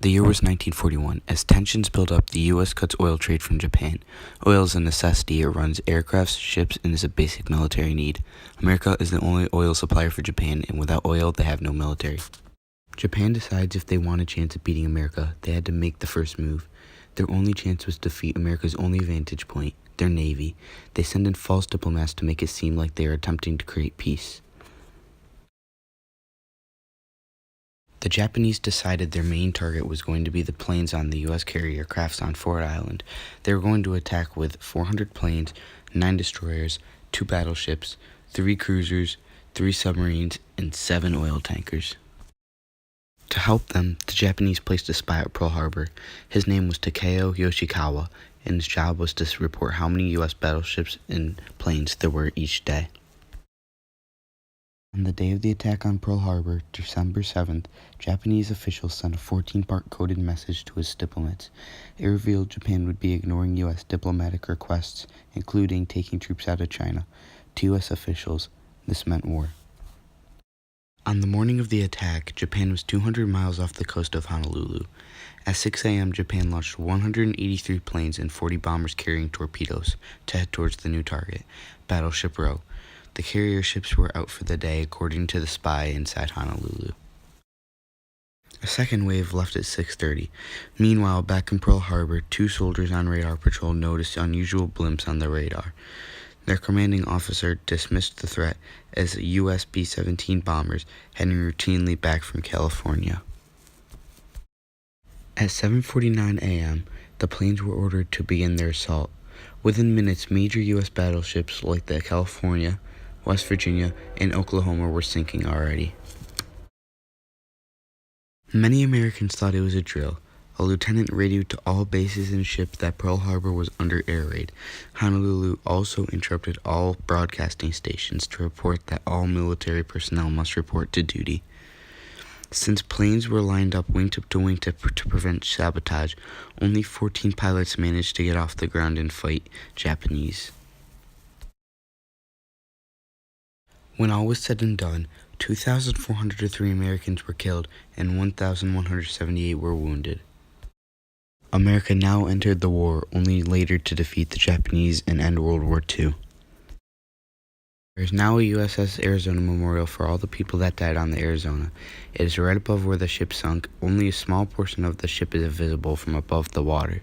The year was 1941. As tensions build up, the U.S. cuts oil trade from Japan. Oil is a necessity. It runs aircrafts, ships, and is a basic military need. America is the only oil supplier for Japan, and without oil, they have no military. Japan decides if they want a chance at beating America, they had to make the first move. Their only chance was to defeat America's only vantage point, their navy. They send in false diplomats to make it seem like they are attempting to create peace. The Japanese decided their main target was going to be the planes on the U.S. carrier crafts on Ford Island. They were going to attack with 400 planes, 9 destroyers, 2 battleships, 3 cruisers, 3 submarines, and 7 oil tankers. To help them, the Japanese placed a spy at Pearl Harbor. His name was Takeo Yoshikawa, and his job was to report how many U.S. battleships and planes there were each day. On the day of the attack on Pearl Harbor, December 7th, Japanese officials sent a 14-part coded message to its diplomats. It revealed Japan would be ignoring U.S. diplomatic requests, including taking troops out of China. To U.S. officials, this meant war. On the morning of the attack, Japan was 200 miles off the coast of Honolulu. At 6 a.m., Japan launched 183 planes and 40 bombers carrying torpedoes to head towards the new target, Battleship Row. The carrier ships were out for the day, according to the spy inside Honolulu. A second wave left at 6:30. Meanwhile, back in Pearl Harbor, 2 soldiers on radar patrol noticed unusual blimps on the radar. Their commanding officer dismissed the threat as U.S. B-17 bombers heading routinely back from California. At 7:49 a.m., the planes were ordered to begin their assault. Within minutes, major U.S. battleships like the California, West Virginia, and Oklahoma were sinking already. Many Americans thought it was a drill. A lieutenant radioed to all bases and ships that Pearl Harbor was under air raid. Honolulu also interrupted all broadcasting stations to report that all military personnel must report to duty. Since planes were lined up wingtip to wingtip to prevent sabotage, only 14 pilots managed to get off the ground and fight Japanese. When all was said and done, 2,403 Americans were killed and 1,178 were wounded. America now entered the war, only later to defeat the Japanese and end World War II. There is now a USS Arizona memorial for all the people that died on the Arizona. It is right above where the ship sunk. Only a small portion of the ship is visible from above the water.